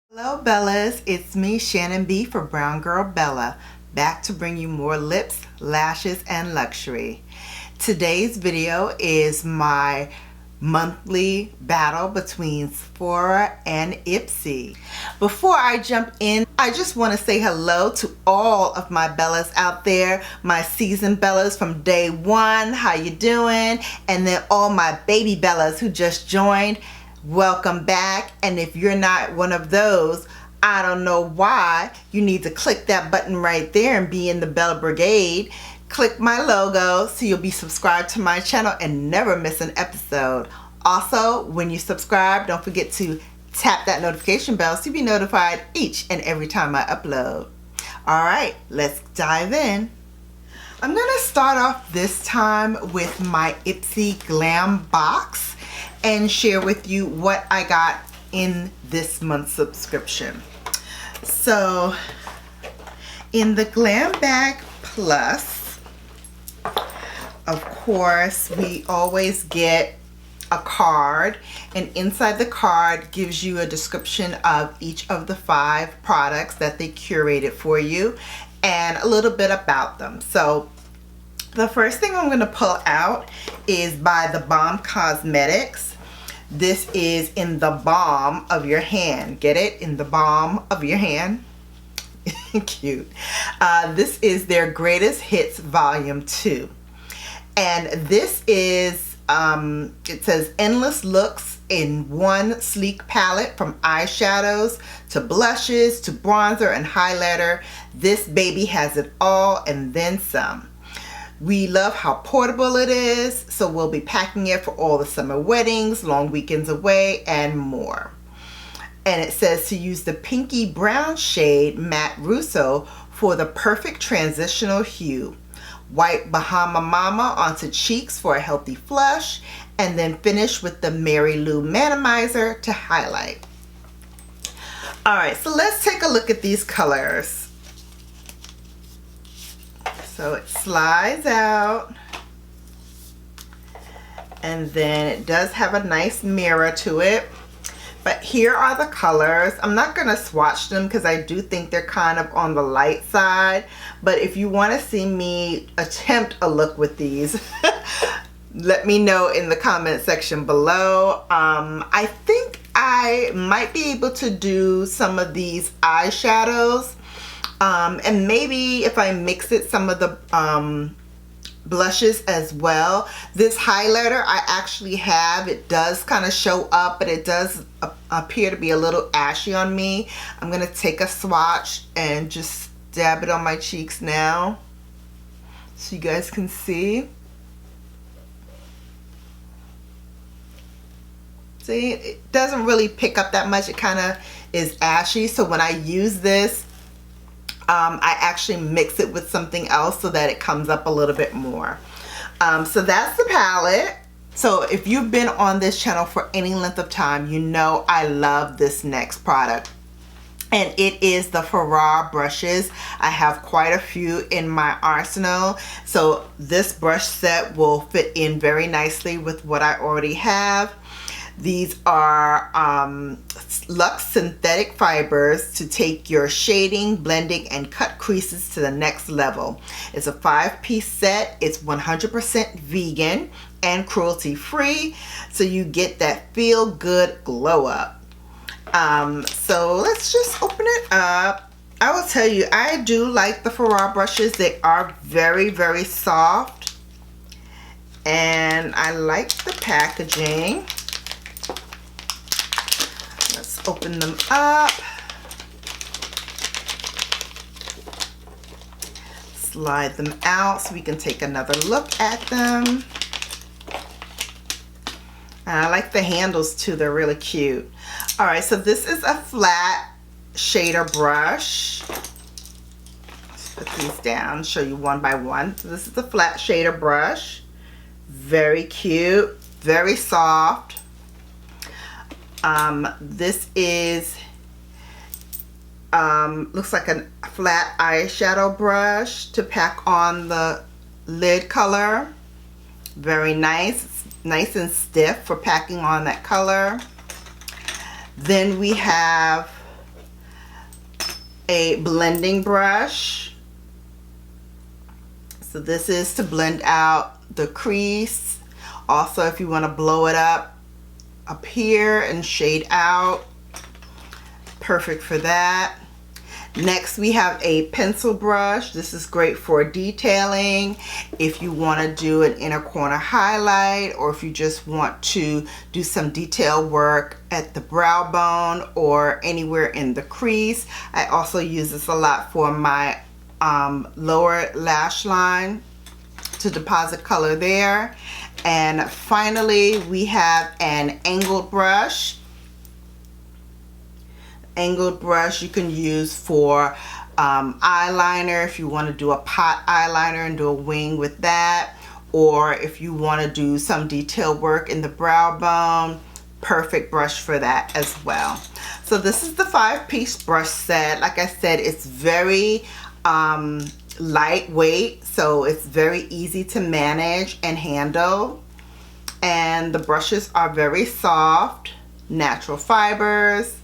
Hello Bellas, it's me Shannon B for Brown Girl Bella, back to bring you more lips, lashes, and luxury. Today's video is my monthly battle between Sephora and Ipsy. Before I jump in, I just want to say hello to all of my Bellas out there, my seasoned Bellas from day one, how you doing? And then all my baby Bellas who just joined, welcome back. And if you're not one of those, I don't know why, you need to click that button right there and be in the Bella Brigade. Click my logo so you'll be subscribed to my channel and never miss an episode. Also, when you subscribe, don't forget to tap that notification bell so you'll be notified each and every time I upload. Alright, let's dive in. I'm going to start off this time with my Ipsy Glam box and share with you what I got in this month's subscription. So, in the Glam Bag Plus, of course, we always get a card, and inside the card gives you a description of each of the 5 products that they curated for you and a little bit about them. So the first thing I'm going to pull out is by The Balm Cosmetics. This is in the palm of your hand. Get it? In the palm of your hand. Cute. This is their Greatest Hits Volume 2. And this is, it says endless looks in one sleek palette, from eyeshadows to blushes to bronzer and highlighter. This baby has it all and then some. We love how portable it is, so we'll be packing it for all the summer weddings, long weekends away, and more. And it says to use the pinky brown shade Matte Russo for the perfect transitional hue. Wipe Bahama Mama onto cheeks for a healthy flush, and then finish with the Mary Lou Manimizer to highlight. Alright, so let's take a look at these colors. So it slides out, and then it does have a nice mirror to it. But here are the colors. I'm not going to swatch them because I do think they're kind of on the light side. But if you want to see me attempt a look with these, let me know in the comment section below. I think I might be able to do some of these eyeshadows. And maybe if I mix it, some of the blushes as well. This highlighter I actually have, it does kind of show up, but it does appear to be a little ashy on me. I'm gonna take a swatch and just dab it on my cheeks now so you guys can see. See, it doesn't really pick up that much. It kind of is ashy, so when I use this, I actually mix it with something else so that it comes up a little bit more. So that's the palette. So if you've been on this channel for any length of time, you know I love this next product. And it is the Sephora brushes. I have quite a few in my arsenal. So this brush set will fit in very nicely with what I already have. These are luxe synthetic fibers to take your shading, blending, and cut creases to the next level. It's a 5-piece set. It's 100% vegan and cruelty-free, so you get that feel-good glow up. So let's just open it up. I will tell you, I do like the Sephora brushes. They are very, very soft, and I like the packaging. Open them up, slide them out so we can take another look at them. And I like the handles too, they're really cute. Alright, so this is a flat shader brush. Let's put these down, show you one by one. So this is the flat shader brush. Very cute, very soft. This is looks like a flat eyeshadow brush to pack on the lid color. Very nice. It's nice and stiff for packing on that color. Then we have a blending brush. So this is to blend out the crease. Also, if you want to blow it up here and shade out, perfect for that. Next, we have a pencil brush. This is great for detailing. If you want to do an inner corner highlight, or if you just want to do some detail work at the brow bone or anywhere in the crease. I also use this a lot for my lower lash line to deposit color there. And finally, we have an angled brush. Angled brush you can use for eyeliner if you want to do a pot eyeliner and do a wing with that, or if you want to do some detail work in the brow bone, perfect brush for that as well. So this is the 5-piece brush set. Like I said, it's very lightweight, so it's very easy to manage and handle, and the brushes are very soft, natural fibers.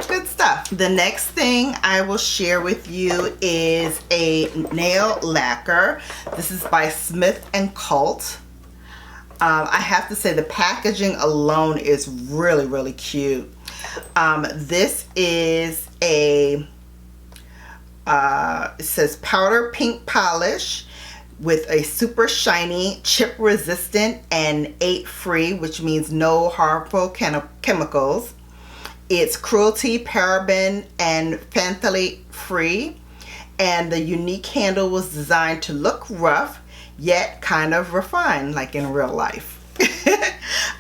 Good stuff. The next thing I will share with you is a nail lacquer. This is by Smith & Cult. I have to say the packaging alone is really, really cute. This is a, it says powder pink polish with a super shiny, chip resistant, and 8 free, which means no harmful chemicals. It's cruelty, paraben, and phthalate free, and the unique handle was designed to look rough yet kind of refined, like in real life.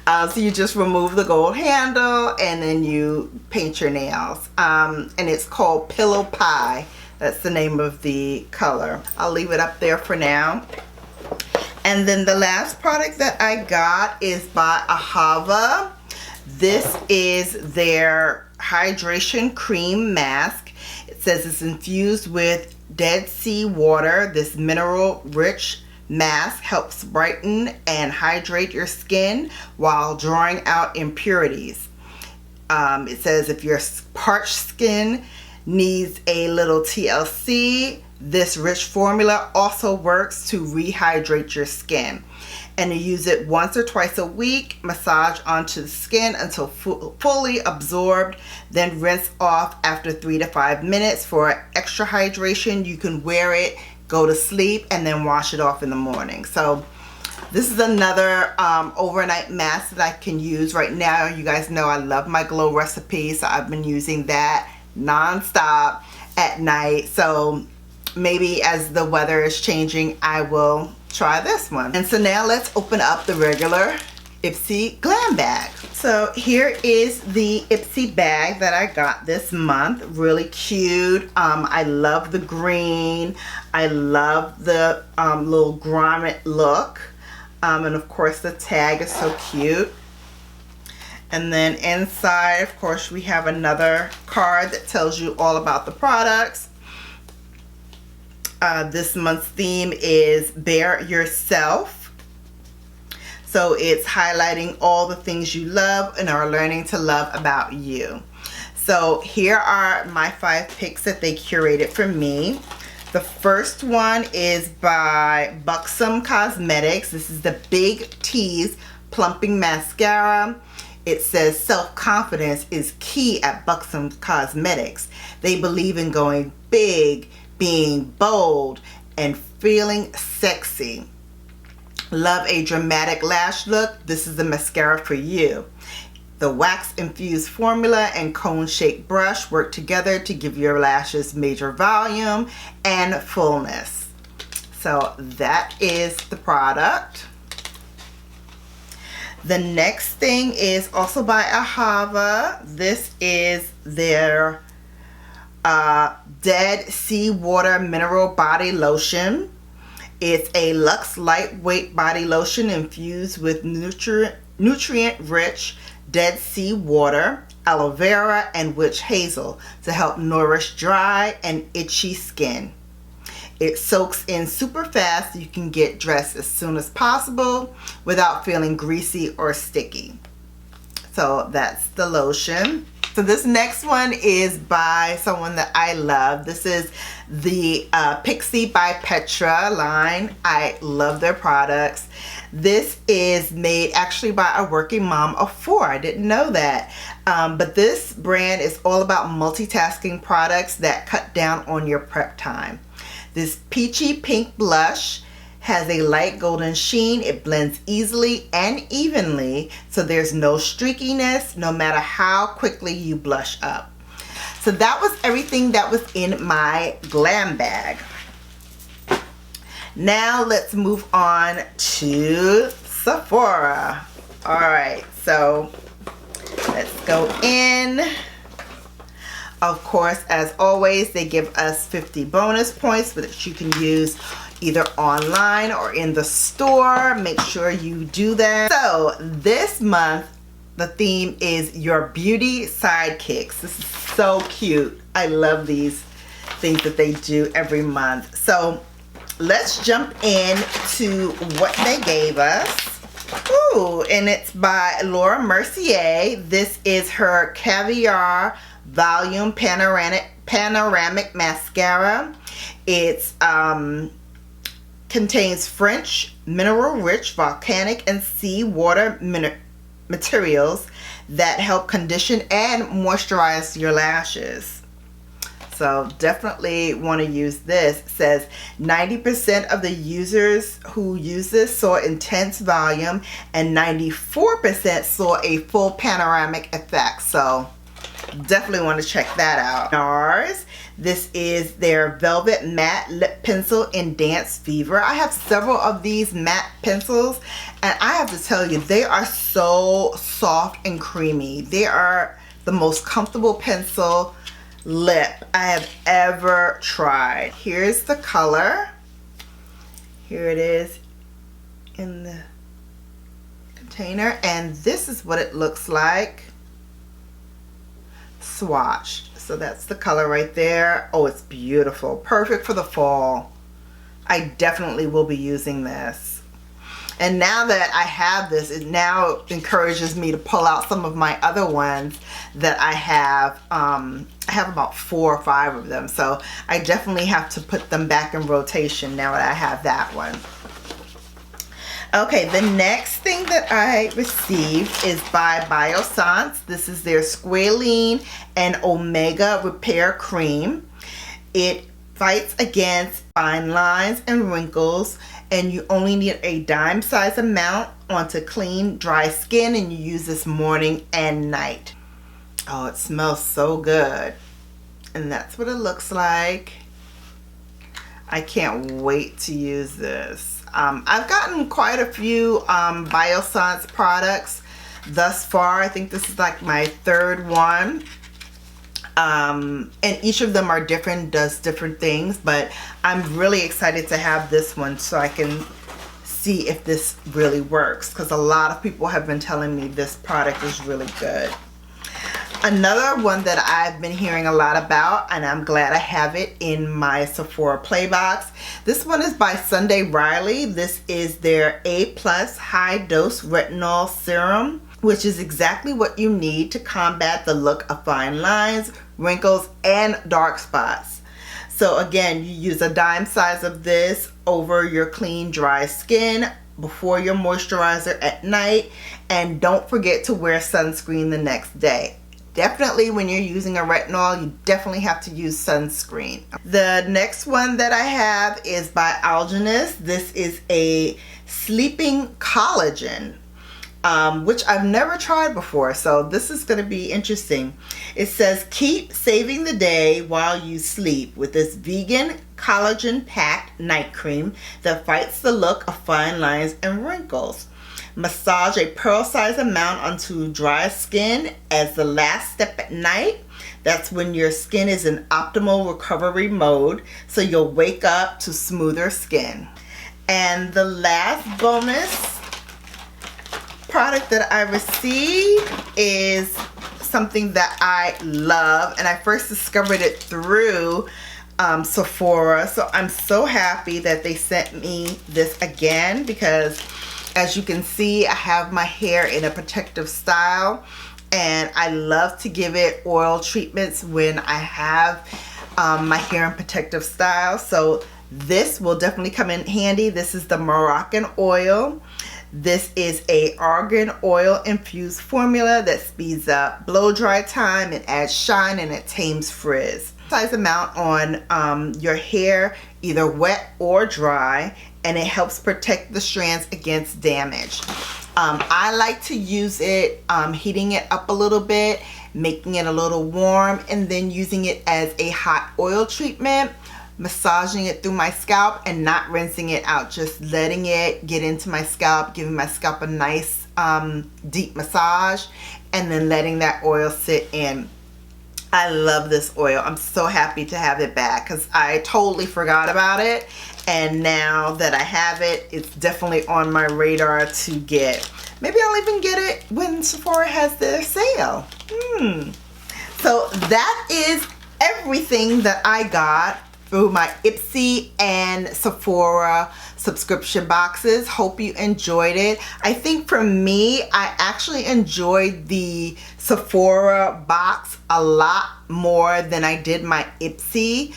So you just remove the gold handle and then you paint your nails, and it's called Pillow Pie. That's the name of the color. I'll leave it up there for now. And then the last product that I got is by Ahava. This is their hydration cream mask. It says it's infused with Dead Sea water. This mineral rich mask helps brighten and hydrate your skin while drawing out impurities. It says if your parched skin needs a little TLC, this rich formula also works to rehydrate your skin. And you use it once or twice a week, massage onto the skin until fully absorbed, then rinse off after 3 to 5 minutes for extra hydration. You can wear it, go to sleep, and then wash it off in the morning. So this is another overnight mask that I can use right now. You guys know I love my Glow recipe, so I've been using that non-stop at night. So maybe as the weather is changing, I will try this one. And so now let's open up the regular Ipsy Glam bag. So here is the Ipsy bag that I got this month. Really cute. I love the green. I love the little grommet look. And of course the tag is so cute. And then inside, of course, we have another card that tells you all about the products. This month's theme is Bear Yourself. So it's highlighting all the things you love and are learning to love about you. So here are my 5 picks that they curated for me. The first one is by Buxom Cosmetics. This is the Big Tease Plumping Mascara. It says self-confidence is key at Buxom Cosmetics. They believe in going big, being bold, and feeling sexy. Love a dramatic lash look? This is the mascara for you. The wax infused formula and cone shaped brush work together to give your lashes major volume and fullness. So that is the product. The next thing is also by Ahava. This is their Dead Sea Water Mineral Body Lotion. It's a luxe lightweight body lotion infused with nutrient-rich Dead Sea water, aloe vera, and witch hazel to help nourish dry and itchy skin. It soaks in super fast so you can get dressed as soon as possible without feeling greasy or sticky. So that's the lotion. So this next one is by someone that I love. This is the Pixie by Petra line. I love their products. This is made actually by a working mom of 4. I didn't know that. But this brand is all about multitasking products that cut down on your prep time. This peachy pink blush has a light golden sheen. It blends easily and evenly, so there's no streakiness no matter how quickly you blush up. So that was everything that was in my glam bag. Now let's move on to Sephora. Alright, so let's go in. Of course, as always, they give us 50 bonus points that you can use either online or in the store. Make sure you do that. So this month, the theme is your beauty sidekicks. This is so cute. I love these things that they do every month. So let's jump in to what they gave us. Ooh, and it's by Laura Mercier. This is her Caviar Volume Panoramic Mascara. It's contains French mineral-rich volcanic and seawater materials that help condition and moisturize your lashes. So definitely want to use this. It says 90% of the users who use this saw intense volume and 94% saw a full panoramic effect. So definitely want to check that out. NARS. This is their Velvet Matte Lip Pencil in Dance Fever. I have several of these matte pencils, and I have to tell you, they are so soft and creamy. They are the most comfortable pencil lip I have ever tried. Here's the color. Here it is in the container, and this is what it looks like swatched. So that's the color right there. Oh, it's beautiful. Perfect for the fall. I definitely will be using this. And now that I have this, it now encourages me to pull out some of my other ones that I have. I have about 4 or 5 of them. So I definitely have to put them back in rotation now that I have that one. Okay, the next thing that I received is by Biossance. This is their Squalene and Omega Repair Cream. It fights against fine lines and wrinkles, and you only need a dime size amount onto clean, dry skin, and you use this morning and night. Oh, it smells so good. And that's what it looks like. I can't wait to use this. I've gotten quite a few Biossance products thus far. I think this is like my 3rd one. And each of them are different, does different things, but I'm really excited to have this one so I can see if this really works, because a lot of people have been telling me this product is really good. Another one that I've been hearing a lot about, and I'm glad I have it in my Sephora Play Box. This one is by Sunday Riley. This is their A+ High Dose Retinol Serum, which is exactly what you need to combat the look of fine lines, wrinkles, and dark spots. So again, you use a dime size of this over your clean, dry skin before your moisturizer at night, and don't forget to wear sunscreen the next day. Definitely when you're using a retinol, you definitely have to use sunscreen. The next one that I have is by Algenist. This is a sleeping collagen, which I've never tried before, so this is going to be interesting. It says, keep saving the day while you sleep with this vegan collagen packed night cream that fights the look of fine lines and wrinkles. Massage a pearl-sized amount onto dry skin as the last step at night. That's when your skin is in optimal recovery mode, so you'll wake up to smoother skin. And the last bonus product that I received is something that I love, and I first discovered it through Sephora, so I'm so happy that they sent me this again, because As you can see, I have my hair in a protective style, and I love to give it oil treatments when I have my hair in protective style. So this will definitely come in handy. This is the Moroccan oil. This is a argan oil infused formula that speeds up blow dry time, it adds shine, and it tames frizz. Size amount on your hair, either wet or dry, and it helps protect the strands against damage. I like to use it heating it up a little bit, making it a little warm, and then using it as a hot oil treatment, massaging it through my scalp and not rinsing it out, just letting it get into my scalp, giving my scalp a nice deep massage, and then letting that oil sit in. I love this oil. I'm so happy to have it back because I totally forgot about it, and now that I have it, it's definitely on my radar to get. Maybe I'll even get it when Sephora has their sale. So that is everything that I got through my Ipsy and Sephora subscription boxes. Hope you enjoyed it. I think for me, I actually enjoyed the Sephora box a lot more than I did my Ipsy,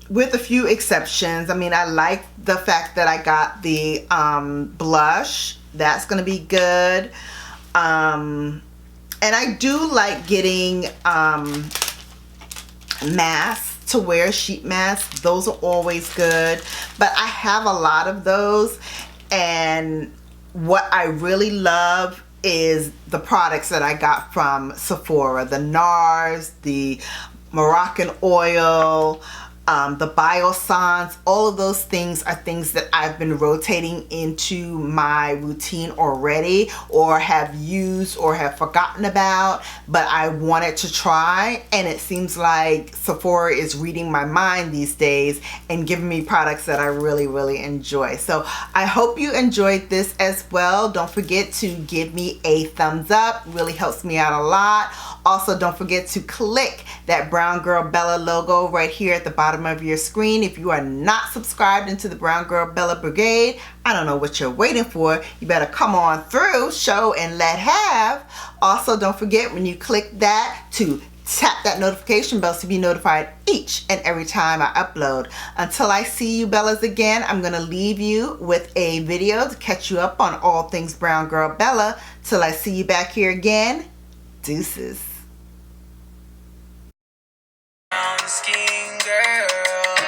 with a few exceptions. I mean, I like the fact that I got the blush. That's gonna be good. And I do like getting masks to wear, sheet masks. Those are always good, but I have a lot of those, and what I really love is the products that I got from Sephora, the NARS, the Moroccan oil, the Biossance. All of those things are things that I've been rotating into my routine already, or have used or have forgotten about, but I wanted to try, and it seems like Sephora is reading my mind these days and giving me products that I really enjoy. So I hope you enjoyed this as well. Don't forget to give me a thumbs up. It really helps me out a lot. Also, don't forget to click that Brown Girl Bella logo right here at the bottom of your screen. If you are not subscribed into the Brown Girl Bella Brigade, I don't know what you're waiting for. You better come on through, show and let have. Also, don't forget when you click that to tap that notification bell to be notified each and every time I upload. Until I see you Bellas again, I'm going to leave you with a video to catch you up on all things Brown Girl Bella. Till I see you back here again, deuces.